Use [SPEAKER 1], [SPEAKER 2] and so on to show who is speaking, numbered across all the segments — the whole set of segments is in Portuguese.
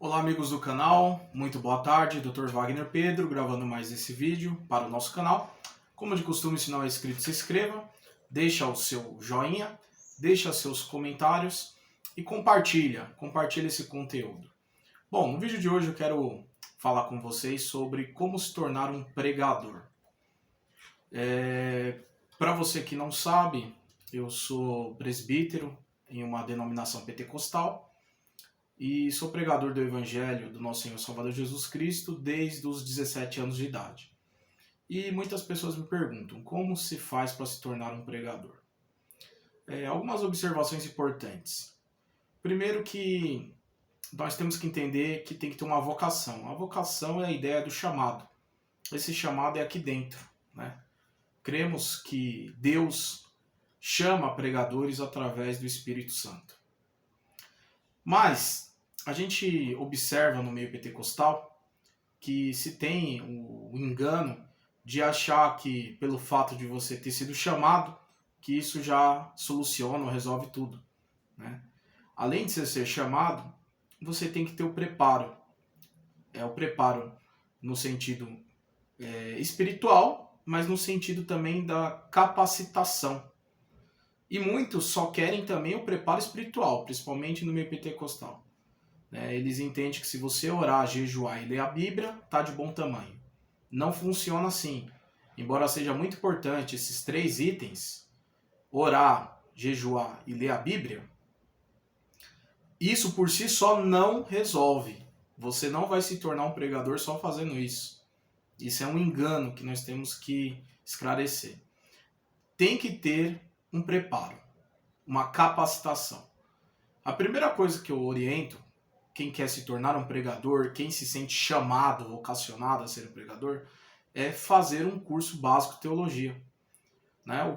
[SPEAKER 1] Olá amigos do canal, muito boa tarde, Dr. Wagner Pedro gravando mais esse vídeo para o nosso canal. Como de costume, se não é inscrito, se inscreva, deixa o seu joinha, deixa seus comentários e compartilha esse conteúdo. Bom, no vídeo de hoje eu quero falar com vocês sobre como se tornar um pregador. Para você que não sabe, eu sou presbítero em uma denominação pentecostal e sou pregador do Evangelho do nosso Senhor Salvador Jesus Cristo desde os 17 anos de idade. E muitas pessoas me perguntam como se faz para se tornar um pregador. Algumas observações importantes. Primeiro que nós temos que entender que tem que ter uma vocação. A vocação é a ideia do chamado. Esse chamado é aqui dentro, né? Cremos que Deus chama pregadores através do Espírito Santo. Mas a gente observa no meio pentecostal que se tem o engano de achar que pelo fato de você ter sido chamado, que isso já soluciona ou resolve tudo, né? Além de você ser chamado, você tem que ter o preparo. O preparo no sentido espiritual, mas no sentido também da capacitação. E muitos só querem também o preparo espiritual, principalmente no meio pentecostal. Eles entendem que se você orar, jejuar e ler a Bíblia, está de bom tamanho. Não funciona assim. Embora seja muito importante esses 3 itens, orar, jejuar e ler a Bíblia, isso por si só não resolve. Você não vai se tornar um pregador só fazendo isso. Isso é um engano que nós temos que esclarecer. Tem que ter um preparo, uma capacitação. A primeira coisa que eu oriento quem quer se tornar um pregador, quem se sente chamado, vocacionado a ser um pregador, é fazer um curso básico de teologia.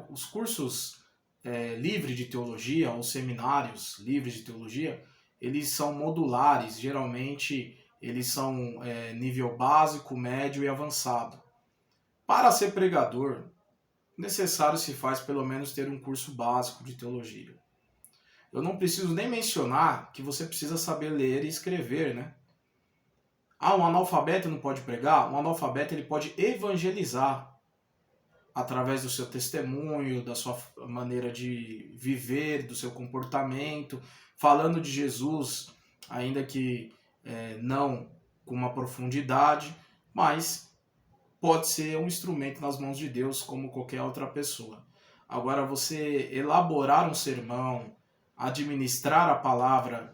[SPEAKER 1] Os cursos livres de teologia, ou seminários livres de teologia, eles são modulares, geralmente eles são nível básico, médio e avançado. Para ser pregador, necessário se faz pelo menos ter um curso básico de teologia. Eu não preciso nem mencionar que você precisa saber ler e escrever, né? Um analfabeto não pode pregar? Um analfabeto ele pode evangelizar através do seu testemunho, da sua maneira de viver, do seu comportamento, falando de Jesus, ainda que não com uma profundidade, mas pode ser um instrumento nas mãos de Deus como qualquer outra pessoa. Agora, você elaborar um sermão, administrar a palavra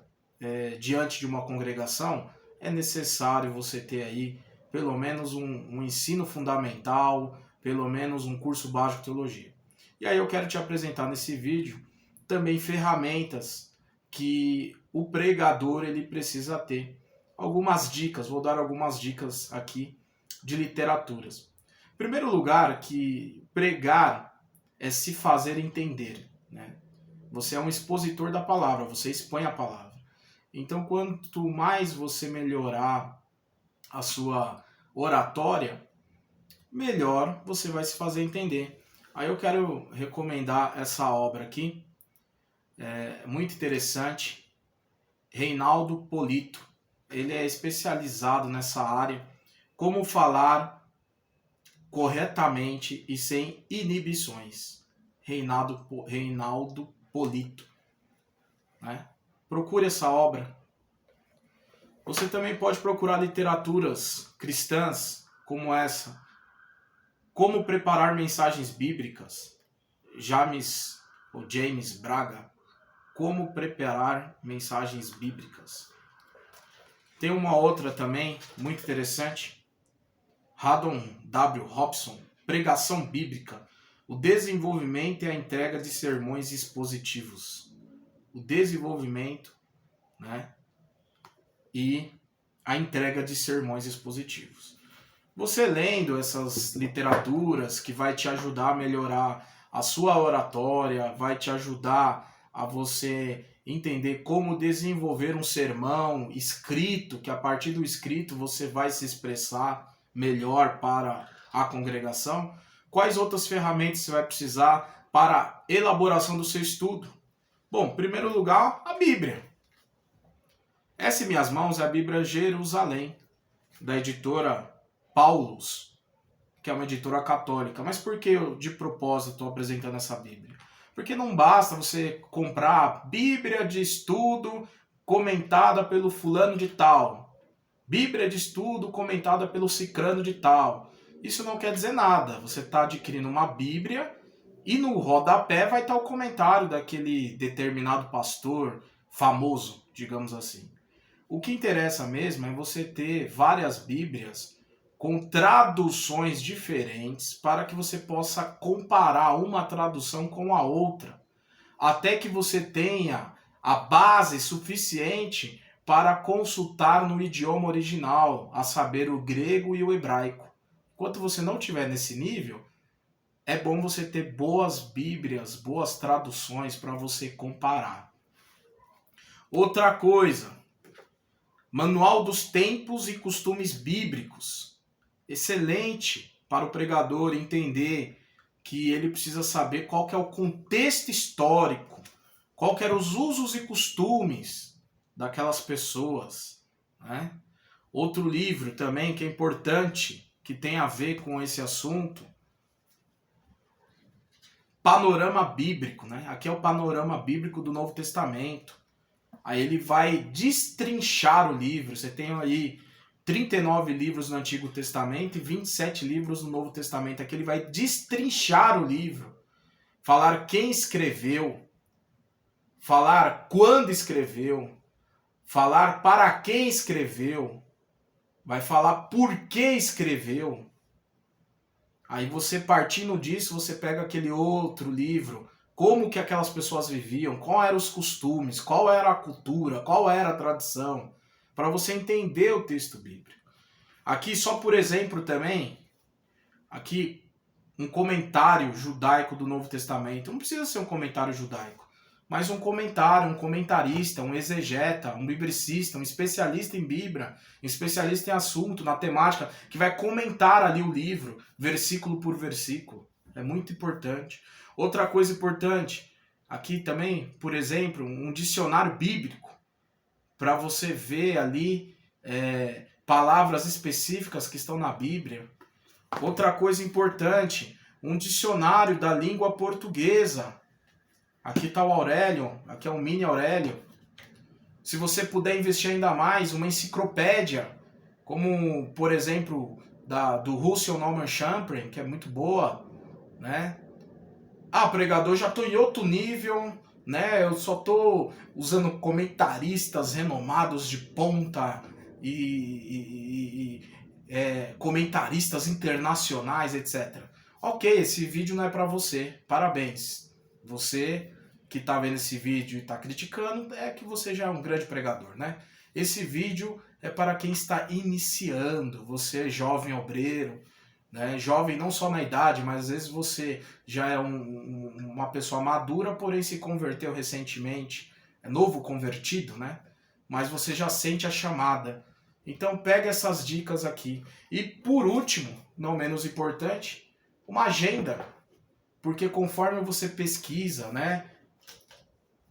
[SPEAKER 1] diante de uma congregação, é necessário você ter aí pelo menos um ensino fundamental, pelo menos um curso básico de teologia. E aí eu quero te apresentar nesse vídeo também ferramentas que o pregador ele precisa ter. Algumas dicas, vou dar algumas dicas aqui de literaturas. Em primeiro lugar, que pregar é se fazer entender, né? Você é um expositor da palavra, você expõe a palavra. Então, quanto mais você melhorar a sua oratória, melhor você vai se fazer entender. Aí eu quero recomendar essa obra aqui, muito interessante, Reinaldo Polito. Ele é especializado nessa área, como falar corretamente e sem inibições. Reinaldo Polito, né? Procure essa obra. Você também pode procurar literaturas cristãs como essa. Como preparar mensagens bíblicas. James Braga. Como preparar mensagens bíblicas. Tem uma outra também, muito interessante. Haddon W. Robson. Pregação bíblica. O desenvolvimento e a entrega de sermões expositivos. O desenvolvimento, né, e a entrega de sermões expositivos. Você lendo essas literaturas que vai te ajudar a melhorar a sua oratória, vai te ajudar a você entender como desenvolver um sermão escrito, que a partir do escrito você vai se expressar melhor para a congregação. Quais outras ferramentas você vai precisar para a elaboração do seu estudo? Bom, em primeiro lugar, a Bíblia. Essa em minhas mãos é a Bíblia Jerusalém, da editora Paulus, que é uma editora católica. Mas por que eu, de propósito, estou apresentando essa Bíblia? Porque não basta você comprar a Bíblia de estudo comentada pelo fulano de tal, Bíblia de estudo comentada pelo cicrano de tal. Isso não quer dizer nada. Você está adquirindo uma Bíblia e no rodapé vai estar o comentário daquele determinado pastor famoso, digamos assim. O que interessa mesmo é você ter várias Bíblias com traduções diferentes para que você possa comparar uma tradução com a outra, até que você tenha a base suficiente para consultar no idioma original, a saber, o grego e o hebraico. Enquanto você não tiver nesse nível, é bom você ter boas Bíblias, boas traduções para você comparar. Outra coisa, Manual dos Tempos e Costumes Bíblicos. Excelente para o pregador entender que ele precisa saber qual que é o contexto histórico, qual que eram os usos e costumes daquelas pessoas, né? Outro livro também que é importante, que tem a ver com esse assunto, Panorama Bíblico, né? Aqui é o Panorama Bíblico do Novo Testamento. Aí ele vai destrinchar o livro. Você tem aí 39 livros no Antigo Testamento e 27 livros no Novo Testamento. Aqui ele vai destrinchar o livro, falar quem escreveu, falar quando escreveu, falar para quem escreveu, vai falar por que escreveu. Aí você, partindo disso, você pega aquele outro livro, como que aquelas pessoas viviam, qual eram os costumes, qual era a cultura, qual era a tradição, para você entender o texto bíblico. Aqui, só por exemplo também, aqui um comentário judaico do Novo Testamento. Não precisa ser um comentário judaico, mas um comentário, um comentarista, um exegeta, um biblicista, um especialista em Bíblia, um especialista em assunto, na temática, que vai comentar ali o livro, versículo por versículo. É muito importante. Outra coisa importante, aqui também, por exemplo, um dicionário bíblico, para você ver ali palavras específicas que estão na Bíblia. Outra coisa importante, um dicionário da língua portuguesa. Aqui está o Aurélio, aqui é o Mini Aurélio. Se você puder investir ainda mais, uma enciclopédia, como, por exemplo, do Russell Norman Champlin, que é muito boa, né? Ah, pregador, já estou em outro nível, né? Eu só estou usando comentaristas renomados de ponta e comentaristas internacionais, etc. Ok, esse vídeo não é para você. Parabéns. Você que está vendo esse vídeo e está criticando, é que você já é um grande pregador, né? Esse vídeo é para quem está iniciando. Você é jovem obreiro, né? Jovem não só na idade, mas às vezes você já é uma pessoa madura, porém se converteu recentemente, é novo convertido, né? Mas você já sente a chamada. Então pega essas dicas aqui. E por último, não menos importante, uma agenda. Porque conforme você pesquisa, né?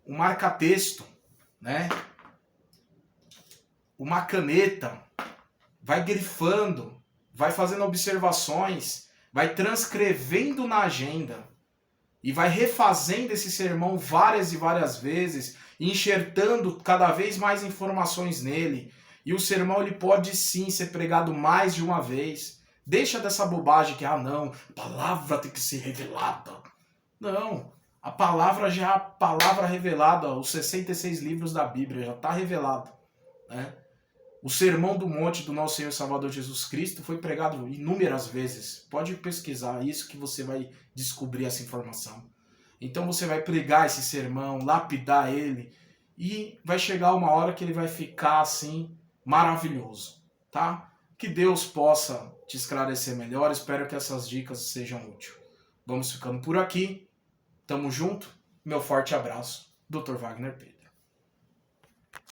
[SPEAKER 1] Um marca-texto, né? Uma caneta, vai grifando, vai fazendo observações, vai transcrevendo na agenda e vai refazendo esse sermão várias e várias vezes, enxertando cada vez mais informações nele. E o sermão ele pode sim ser pregado mais de uma vez. Deixa dessa bobagem que, não, a palavra tem que ser revelada. Não, a palavra já é a palavra revelada, os 66 livros da Bíblia já está revelado, né? O Sermão do Monte do nosso Senhor e Salvador Jesus Cristo foi pregado inúmeras vezes. Pode pesquisar isso que você vai descobrir essa informação. Então você vai pregar esse sermão, lapidar ele e vai chegar uma hora que ele vai ficar assim maravilhoso, tá? Que Deus possa te esclarecer melhor. Espero que essas dicas sejam úteis. Vamos ficando por aqui. Tamo junto. Meu forte abraço. Dr. Wagner Pedro.